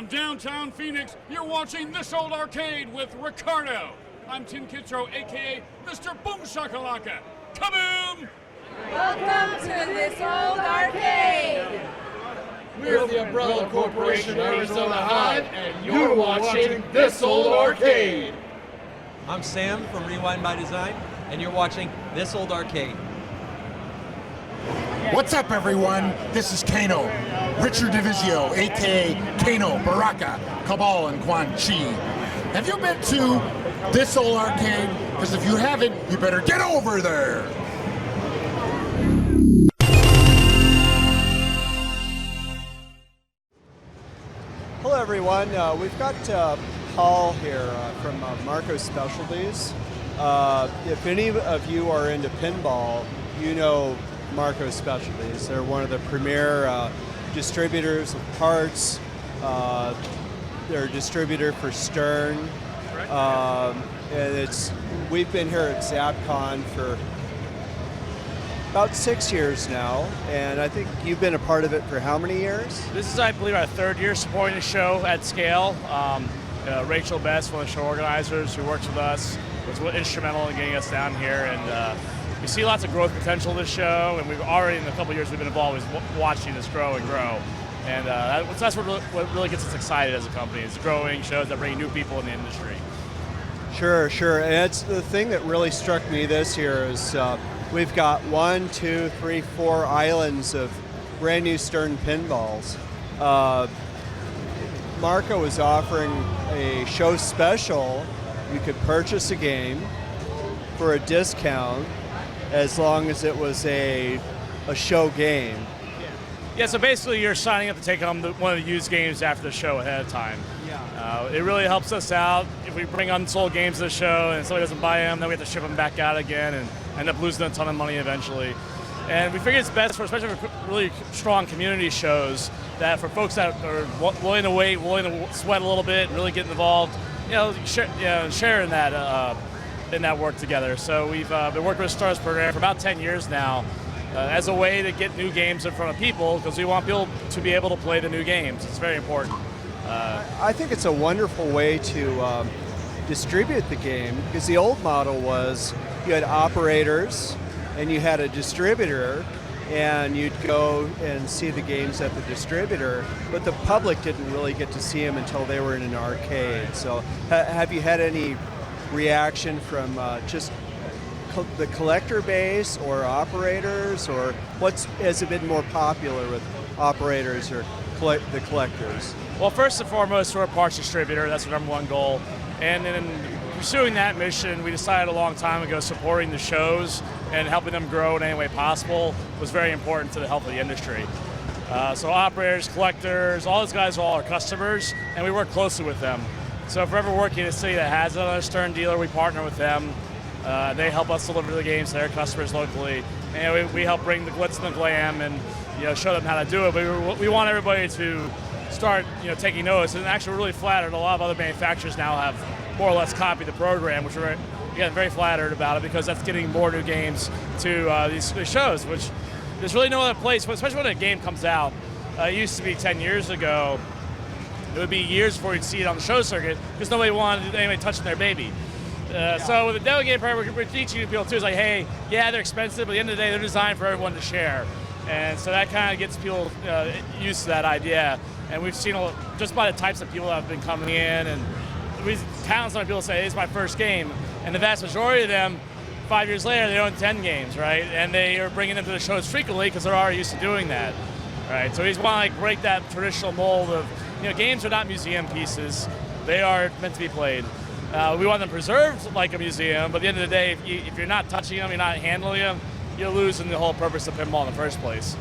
From downtown Phoenix, you're watching This Old Arcade with Ricardo. I'm Tim Kittro, a.k.a. Mr. Boom Shakalaka. Kaboom! Welcome to This Old Arcade. We're the Umbrella Corporation of Arizona Hive, and you're watching This Old Arcade. I'm Sam from Rewind by Design, and you're watching This Old Arcade. What's up, everyone? This is Kano, Richard Divizio, a.k.a. Kano, Baraka, Cabal, and Quan Chi. Have you been to This Old Arcade? Because if you haven't, you better get over there. Hello, everyone. We've got Paul here from Marco Specialties. If any of you are into pinball, you know Marco Specialties. They're one of the premier distributors of parts. They're a distributor for Stern. And we've been here at Zapcon for about 6 years now, and I think you've been a part of it for how many years? This is, I believe, our third year supporting the show at scale. Rachel Best, one of the show organizers who works with us, was instrumental in getting us down here, and we see lots of growth potential in this show, and we've already, in a couple of years, we've been involved with watching this grow and grow. And that's what really gets us excited as a company, is growing shows that bring new people in the industry. Sure. And it's the thing that really struck me this year is we've got 1, 2, 3, 4 islands of brand new Stern pinballs. Marco is offering a show special. You could purchase a game for a discount as long as it was a show game. Yeah, so basically you're signing up to take home one of the used games after the show ahead of time. It really helps us out. If we bring unsold games to the show and somebody doesn't buy them, then we have to ship them back out again and end up losing a ton of money eventually. And we figure it's best for, especially for really strong community shows, that for folks that are willing to wait, willing to sweat a little bit, really get involved, share in that work together. So we've been working with Stars program for about 10 years now as a way to get new games in front of people, because we want people to be able to play the new games. It's very important. I think it's a wonderful way to distribute the game, because the old model was you had operators and you had a distributor, and you'd go and see the games at the distributor, but the public didn't really get to see them until they were in an arcade. So have you had any reaction from just the collector base or operators, or has it been more popular with operators or the collectors? Well, first and foremost, we're a parts distributor. That's our number one goal. And in pursuing that mission, we decided a long time ago supporting the shows and helping them grow in any way possible was very important to the health of the industry. So operators, collectors, all those guys are all our customers, and we work closely with them. So if we're ever working in a city that has another Stern dealer, we partner with them. They help us deliver the games to their customers locally. And we help bring the glitz and the glam and show them how to do it. But we want everybody to start taking notice, and actually we're really flattered. A lot of other manufacturers now have more or less copied the program, which we're very flattered about it, because that's getting more new games to these shows, which there's really no other place, especially when a game comes out. It used to be 10 years ago, it would be years before you'd see it on the show circuit, because nobody wanted anybody touching their baby. So with the demo game program, we're teaching people too, is like, hey, yeah, they're expensive, but at the end of the day, they're designed for everyone to share. And so that kind of gets people used to that idea. And we've seen, just by the types of people that have been coming in, and countless number of people say, hey, it's my first game. And the vast majority of them, 5 years later, they own 10 games, right? And they are bringing them to the shows frequently because they're already used to doing that, right? So we just want to break that traditional mold of, games are not museum pieces. They are meant to be played. We want them preserved like a museum, but at the end of the day, if you're not touching them, you're not handling them, you're losing the whole purpose of pinball in the first place.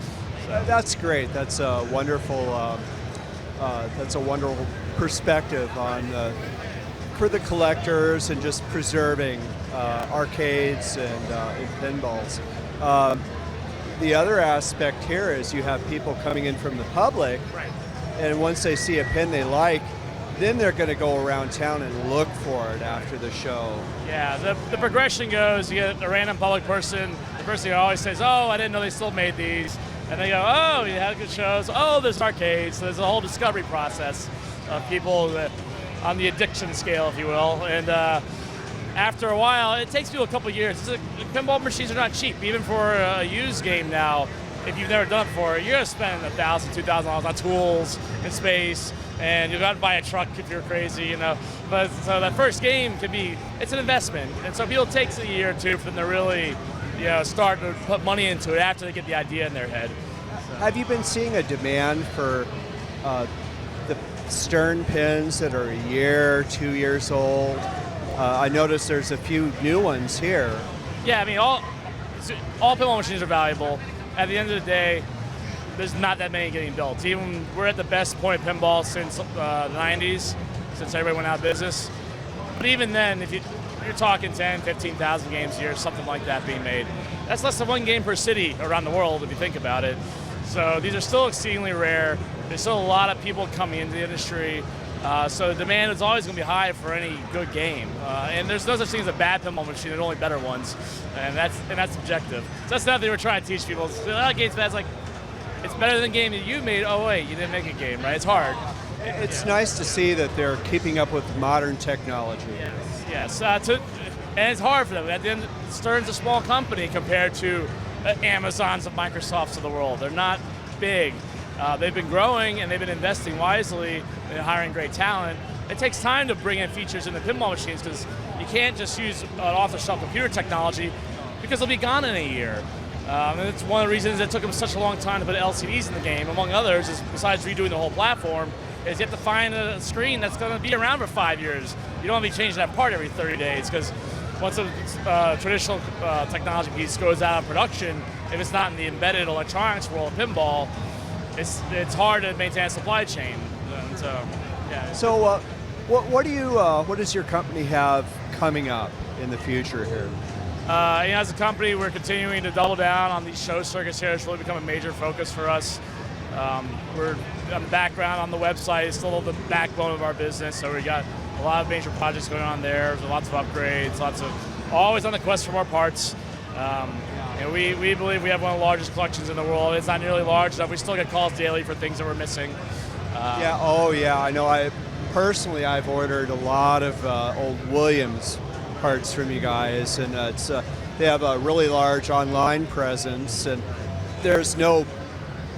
So. That's great. That's a wonderful perspective on for the collectors and just preserving arcades and pinballs. The other aspect here is you have people coming in from the public, right. And once they see a pin they like, then they're going to go around town and look for it after the show. Yeah, the progression goes, you get a random public person, the first thing always says, oh, I didn't know they still made these. And they go, oh, you had good shows. Oh, there's arcades. So there's a whole discovery process. of people on the addiction scale, if you will. And after a while, it takes people a couple years. Pinball machines are not cheap, even for a used game now. If you've never done it before, you're gonna spend $1,000, $2,000 on tools and space, and you've got to buy a truck if you're crazy, you know. But so that first game it's an investment, and so people, it takes a year or two for them to really, start to put money into it after they get the idea in their head. So. Have you been seeing a demand for the Stern pins that are a year, 2 years old? I noticed there's a few new ones here. Yeah, I mean, all pinball machines are valuable. At the end of the day, there's not that many getting built. Even we're at the best point of pinball since the 90s, since everybody went out of business. But even then, if you're talking 10, 15,000 games a year, something like that being made. That's less than one game per city around the world, if you think about it. So these are still exceedingly rare. There's still a lot of people coming into the industry. So the demand is always going to be high for any good game. And there's no such thing as a bad pinball machine, there are only better ones. And that's subjective. So that's another thing we're trying to teach people. Game's bad. It's like, it's better than the game that you made. Oh wait, you didn't make a game, right? It's hard. It's nice to see that they're keeping up with modern technology. Yes. And it's hard for them. At the end, Stern's a small company compared to Amazons and Microsofts of the world. They're not big. They've been growing and they've been investing wisely and hiring great talent. It takes time to bring in features in the pinball machines because you can't just use an off-the-shelf computer technology because they'll be gone in a year. And it's one of the reasons it took them such a long time to put LCDs in the game, among others, is besides redoing the whole platform, is you have to find a screen that's going to be around for 5 years. You don't want to be changing that part every 30 days because once a traditional technology piece goes out of production, if it's not in the embedded electronics world of pinball, it's hard to maintain a supply chain. And so, yeah. So, what does your company have coming up in the future here? As a company, we're continuing to double down on these show circuits here. It's really become a major focus for us. We're on the background on the website. It's still the backbone of our business. So we got a lot of major projects going on there. There's lots of upgrades, always on the quest for more parts. We believe we have one of the largest collections in the world. It's not nearly large enough. We still get calls daily for things that we're missing. I know. I've ordered a lot of old Williams parts from you guys, and they have a really large online presence, and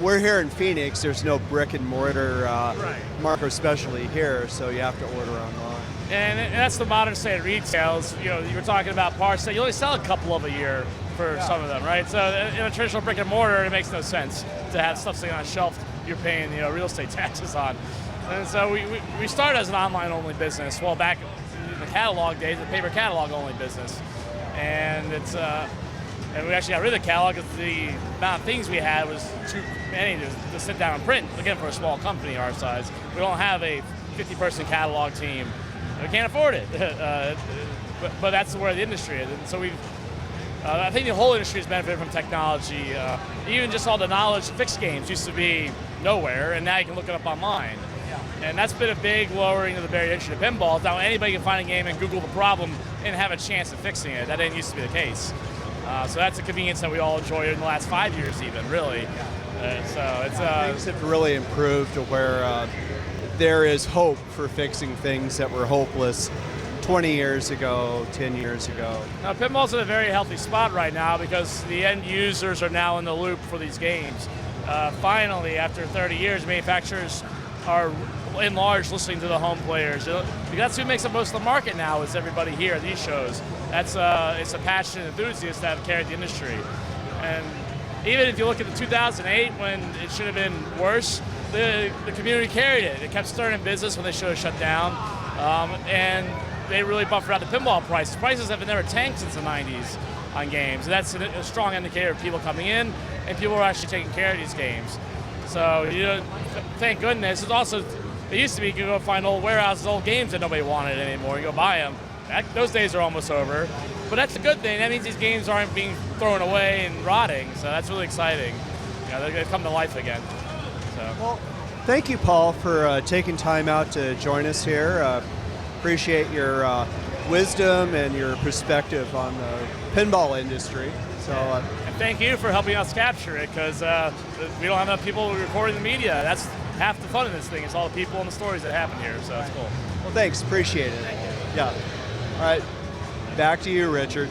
we're here in Phoenix, there's no brick and mortar Marco Specialty here, so you have to order online. And that's the modern state of retail. You were talking about parts that you only sell a couple of a year for some of them, right? So in a traditional brick and mortar, it makes no sense to have stuff sitting on a shelf you're paying real estate taxes on. And so we started as an online-only business. Well, back in the catalog days, the paper catalog-only business. And and we actually got rid of the catalog because the amount of things we had was too many to sit down and print. Again, for a small company our size, we don't have a 50-person catalog team. We can't afford it. But that's where the industry is. And so I think the whole industry has benefited from technology. Even just all the knowledge, fixed games used to be nowhere, and now you can look it up online. And that's been a big lowering of the barrier to entry to pinball. Now anybody can find a game and Google the problem and have a chance of fixing it. That didn't used to be the case. So that's a convenience that we all enjoyed in the last 5 years even, really. Things have really improved to where there is hope for fixing things that were hopeless 20 years ago, 10 years ago. Now, pinball's in a very healthy spot right now because the end users are now in the loop for these games. Finally, after 30 years, manufacturers are in large listening to the home players. That's who makes up most of the market now, is everybody here at these shows. It's a passionate enthusiast that have carried the industry. And even if you look at the 2008 when it should have been worse, the community carried it. It kept Stern in business when they should have shut down. And they really buffered out the pinball prices. Prices have never tanked since the 90s on games. And that's a strong indicator of people coming in and people are actually taking care of these games. So, thank goodness. It used to be you could go find old warehouses, old games that nobody wanted anymore. You go buy them. Those days are almost over. But that's a good thing. That means these games aren't being thrown away and rotting. So that's really exciting. They're going to come to life again. So. Well, thank you, Paul, for taking time out to join us here. Appreciate your wisdom and your perspective on the pinball industry. So, and thank you for helping us capture it, because we don't have enough people recording the media. That's half the fun of this thing is all the people and the stories that happen here. So it's cool. Well, thanks. Appreciate it. Yeah. All right. Back to you, Richard.